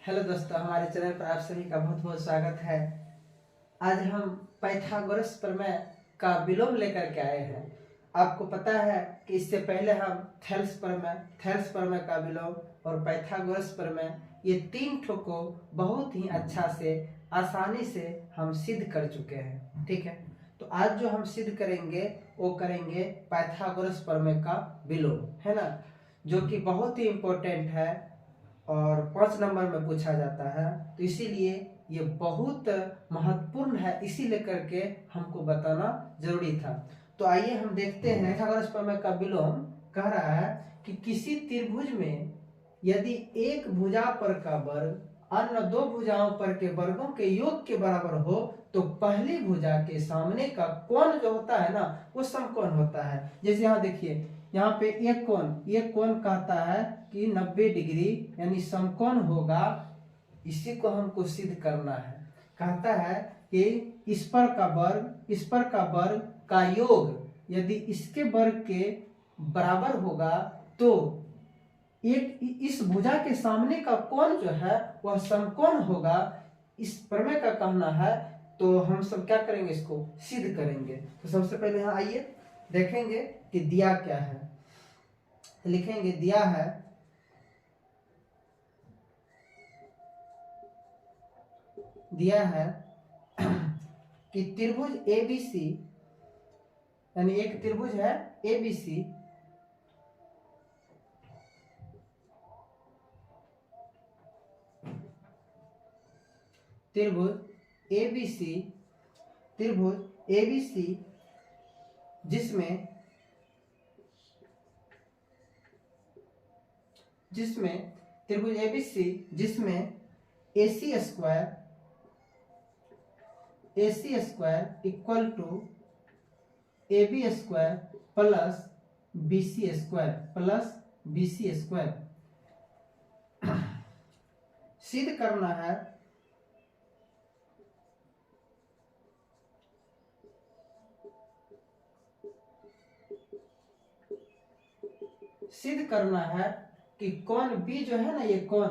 Hello दोस्तों, हमारे channel पर आप सभी का बहुत बहुत स्वागत है। आज हम पाइथागोरस प्रमेय का विलोम लेकर के आए हैं। आपको पता है कि इससे पहले हम थेल्स प्रमेय का विलोम और पाइथागोरस प्रमेय ये तीन ठो को बहुत ही अच्छा से आसानी से हम सिद्ध कर चुके हैं। ठीक है, तो आज जो हम सिद्ध करेंगे वो करेंगे पाइथागोरस प्रमेय का विलोम, है ना, जो कि बहुत ही इम्पोर्टेंट है और 5 नंबर में पूछा जाता है। तो इसीलिए ये बहुत महत्वपूर्ण है, इसीलिए करके हमको बताना जरूरी था। तो आइए हम देखते हैं। पाइथागोरस प्रमेय का विलोम कह रहा है कि किसी त्रिभुज में यदि एक भुजा पर का वर्ग अन्य दो भुजाओं पर के वर्गों के योग के बराबर हो तो पहली भुजा के सामने का कोण जो होता है ना, वो समकोण होता है। जैसे यहाँ देखिए, यहाँ पे एक कोण कहता है कि 90 डिग्री यानी समकोण होगा। इसी को हमको सिद्ध करना है। कहता है कि इस पर का वर्ग का योग यदि इसके वर्ग के बराबर होगा तो एक इस भुजा के सामने का कोण जो है वह समकोण होगा। इस प्रमेय का कहना है। तो हम सब क्या करेंगे, इसको सिद्ध करेंगे। तो सबसे पहले यहाँ आइए देखेंगे कि दिया क्या है। लिखेंगे दिया है कि त्रिभुज ABC, यानी एक त्रिभुज है ABC, त्रिभुज ABC जिसमें त्रिभुज ABC जिसमें AC square equal to AB square plus BC square सिद्ध करना है। सिद्ध करना है कि कोण B जो है ना, ये कोण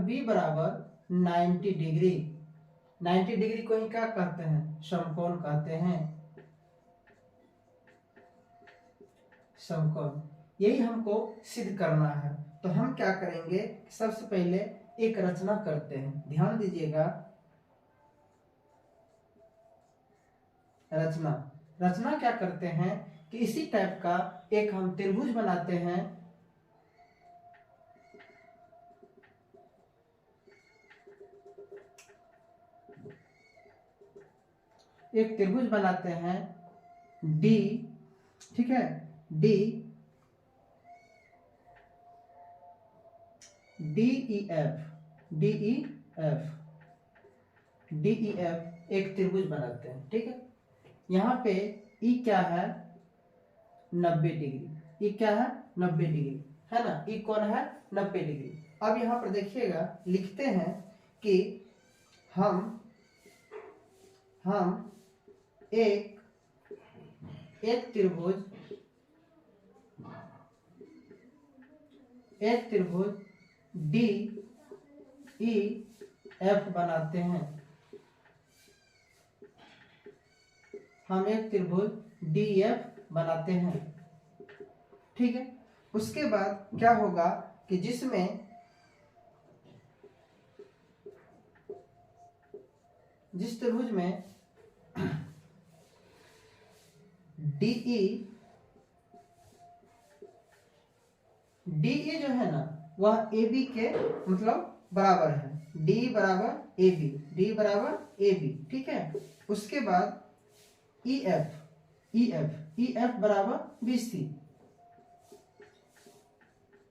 B बराबर 90 डिग्री। 90 डिग्री को ही क्या कहते हैं, समकोण कहते हैं। समकोण यही हमको सिद्ध करना है। तो हम क्या करेंगे, सबसे पहले एक रचना करते हैं। ध्यान दीजिएगा, रचना क्या करते हैं कि इसी टाइप का एक हम त्रिभुज बनाते हैं। एक त्रिभुज बनाते हैं D, ठीक है, DEF एक त्रिभुज बनाते हैं। ठीक है, यहाँ पे E क्या है, 90 डिग्री। E क्या है, 90 डिग्री, है ना। E कौन है, 90 डिग्री। अब यहाँ पर देखिएगा, लिखते हैं कि हम एक त्रिभुज DEF बनाते हैं। हम एक त्रिभुज DEF बनाते हैं। ठीक है, उसके बाद क्या होगा कि जिस त्रिभुज में DE जो है ना, वह AB के मतलब बराबर है। DE बराबर AB, ठीक है। उसके बाद EF बराबर BC,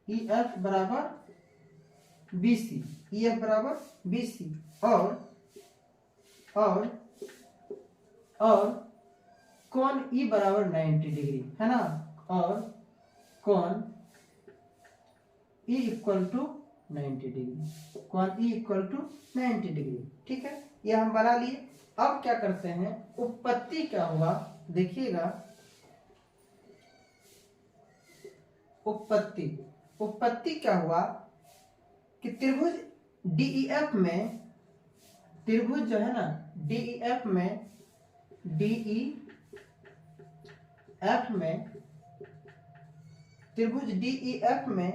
EF बराबर BC और कोण E बराबर 90 डिग्री, है ना। और कोण E इक्वल टू 90 डिग्री, ठीक है। ये हम बना लिए। अब क्या करते हैं, उत्पत्ति क्या हुआ देखिएगा। उत्पत्ति क्या हुआ कि त्रिभुज DEF में, त्रिभुज जो है ना DEF में, DEF में, त्रिभुज DEF में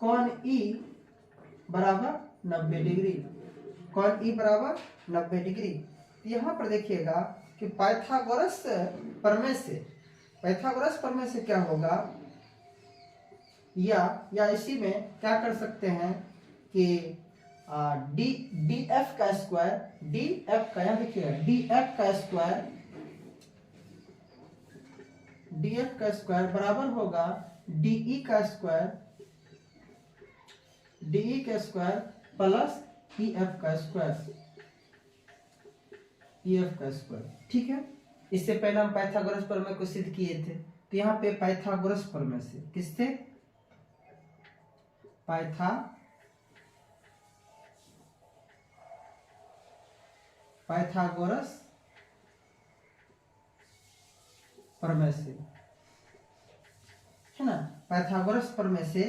कोण E बराबर 90 डिग्री, कोण E बराबर 90 डिग्री। यहाँ पर देखिएगा कि पाइथागोरस प्रमेय से, पाइथागोरस प्रमेय से क्या होगा, या इसी में क्या कर सकते हैं कि DF का स्क्वायर, DF का, यहाँ देखिएगा DF का स्क्वायर, DF का स्क्वायर बराबर होगा DE का स्क्वायर, DE का स्क्वायर प्लस EF का स्क्वायर, EF का स्क्वायर। ठीक है, इससे पहले हम पाइथागोरस प्रमेय को सिद्ध किए थे। तो यहाँ पे पाइथागोरस प्रमेय से, किससे, पाइथागोरस प्रमेय से, है ना, पाइथागोरस प्रमेय से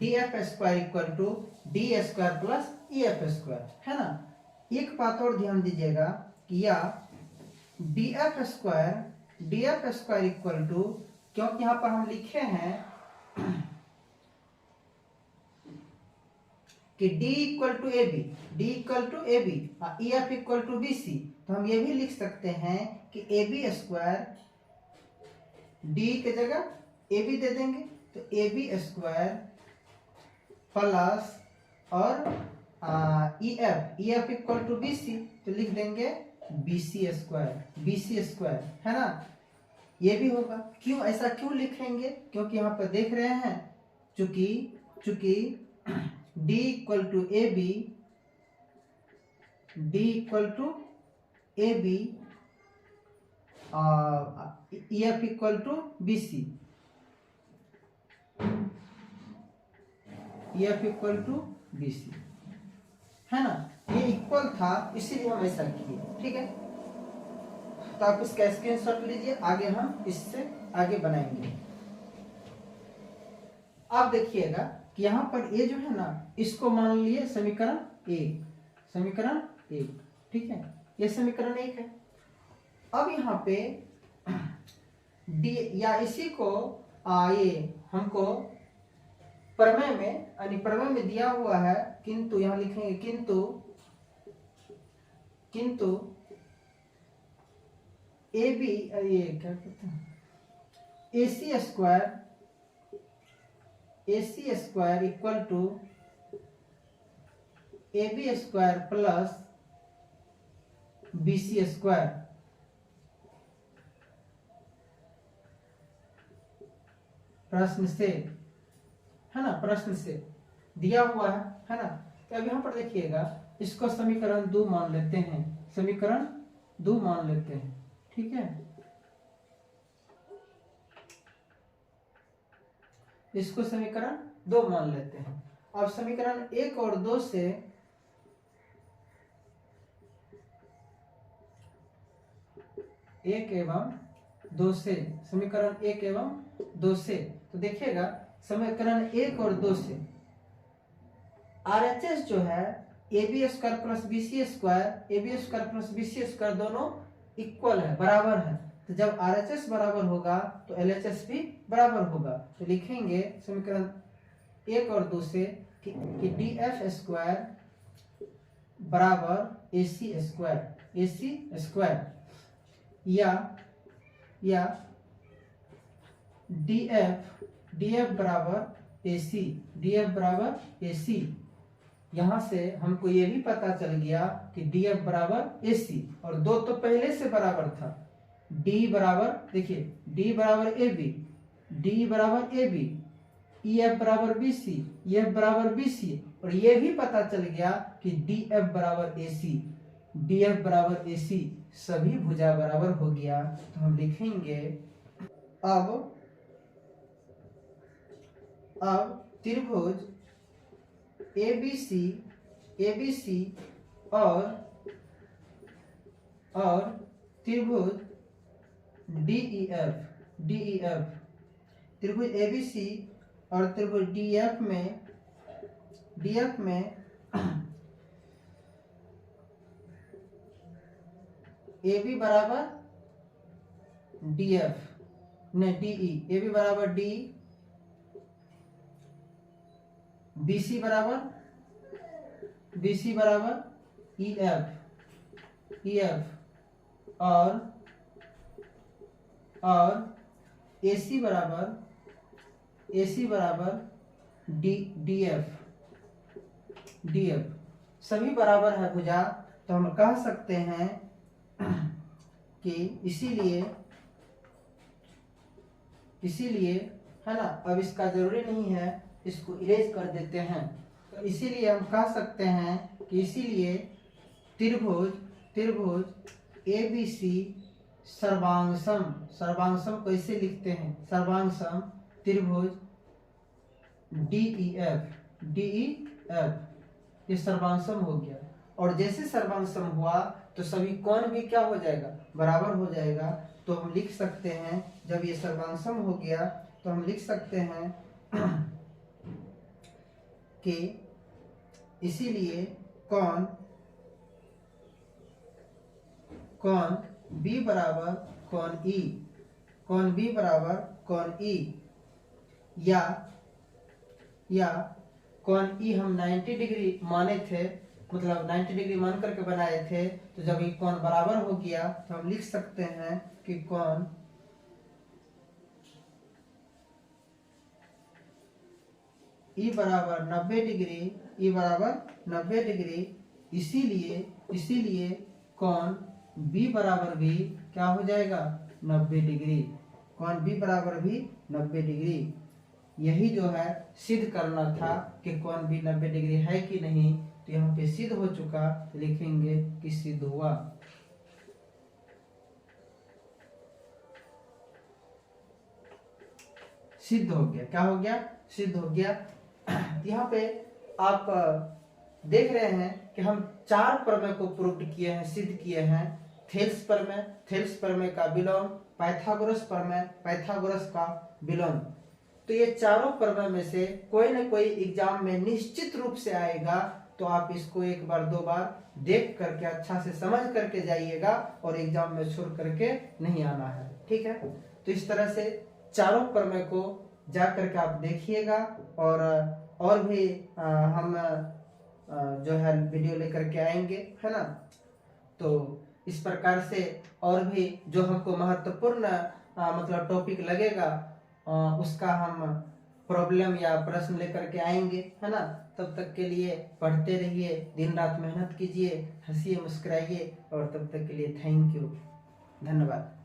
DF square equal to D square plus EF square, है ना। एक बात और ध्यान दीजिएगा कि या DF स्क्वायर इक्वल टू, क्योंकि यहाँ पर हम लिखे हैं कि D equal to AB, D equal to AB, EF equal to BC, तो हम ये भी लिख सकते हैं कि AB स्क्वायर, D के जगह AB दे देंगे, तो AB स्क्वायर प्लस और EF इक्वल टू BC, तो लिख देंगे BC स्क्वायर, है ना। ये भी होगा। क्यों, ऐसा क्यों लिखेंगे, क्योंकि यहाँ पर देख रहे हैं चूंकि D equal to AB, D equal to AB, EF equal to BC, EF equal to BC, है ना। ये इक्वल था, इसीलिए हम ऐसा किए। ठीक है, तो आप इसका स्क्रीनशॉट लीजिए, आगे हम इससे आगे बनाएंगे। आप देखिएगा कि यहाँ पर ये जो है ना, इसको मान लिए समीकरण 1, ठीक है, ये समीकरण 1 है। अब यहाँ पे डी, या इसी को ये हमको प्रमेय में, प्रमेय में दिया हुआ है, किंतु यहाँ लिखेंगे किंतु AB, ये क्या कहते हैं, AC square equal to AB square plus BC square, प्रश्न से, है ना, प्रश्न से दिया हुआ है ना। तो अब यहाँ पर देखिएगा, इसको समीकरण 2 मान लेते हैं, समीकरण 2 मान लेते हैं। ठीक है, इसको समीकरण 2 मान लेते हैं। अब समीकरण 1 और 2 से, समीकरण 1 एवं 2 से, तो देखिएगा समीकरण 1 और 2 से RHS जो है AB square plus BC square दोनों इक्वल है, बराबर है। तो जब RHS बराबर होगा तो LHS भी बराबर होगा। तो लिखेंगे समीकरण 1 और 2 से कि DF स्क्वायर बराबर AC स्क्वायर, या DF बराबर AC, यहाँ से हमको ये भी पता चल गया कि DF बराबर AC, और 2 तो पहले से बराबर था। D बराबर, देखिए D बराबर AB, EF बराबर BC, EF बराबर BC, और ये भी पता चल गया कि DF बराबर AC, सभी भुजा बराबर हो गया। तो हम लिखेंगे अब त्रिभुज ABC और त्रिभुज DEF, त्रिभुज ABC और त्रिभुज डीएफ में ए बी बराबर डीएफ ने डीई, ए बी बराबर डी, बीसी बराबर ईएफ और एसी बराबर डीएफ सभी बराबर है भुजा। तो हम कह सकते हैं कि इसीलिए है ना, अब इसका जरूरी नहीं है, इसको इरेज कर देते हैं। तो इसीलिए हम कह सकते हैं कि इसीलिए त्रिभुज एबीसी सर्वांगसम को ऐसे लिखते हैं, सर्वांगसम त्रिभुज डीईएफ, ये सर्वांगसम हो गया। और जैसे सर्वांगसम हुआ तो सभी कोण भी क्या हो जाएगा, बराबर हो जाएगा। तो हम लिख सकते हैं, जब ये सर्वांगसम हो गया तो हम लिख सकते हैं कि इसीलिए कोण बी बराबर कोण ई, या कोण ई हम 90 डिग्री माने थे, मतलब 90 डिग्री मान करके बनाए थे। तो जब ये कोण बराबर हो गया तो हम लिख सकते हैं कि कोण ई बराबर 90 डिग्री, इसीलिए कोण बी बराबर भी क्या हो जाएगा, 90 डिग्री। कोण बी बराबर भी 90 डिग्री। यही जो है सिद्ध करना था कि कोण बी 90 डिग्री है कि नहीं। तो यहाँ पे सिद्ध हो चुका, लिखेंगे कि सिद्ध हुआ। सिद्ध हो गया, क्या हो गया, सिद्ध हो गया। यहाँ पे आप देख रहे हैं कि हम 4 प्रमेय को प्रूव किए हैं, सिद्ध किए हैं। थेल्स प्रमेय का विलोम, पाइथागोरस का विलोम। तो ये चारों प्रमेय में से कोई ना कोई एग्जाम में निश्चित रूप से आएगा। तो आप इसको एक बार 2 बार देख करके अच्छा से समझ करके जाइएगा और एग्जाम में छोड़ करके नहीं आना है, ठीक है। तो इस तरह से चारों प्रमेय को जा करके आप देखिएगा और भी हम जो है वीडियो लेकर के आएंगे, है ना। तो इस प्रकार से और भी जो हमको महत्वपूर्ण मतलब टॉपिक लगेगा उसका हम प्रॉब्लम या प्रश्न लेकर के आएंगे, है ना। तब तक के लिए पढ़ते रहिए, दिन रात मेहनत कीजिए, हंसिए मुस्कुराइए, और तब तक के लिए थैंक यू, धन्यवाद।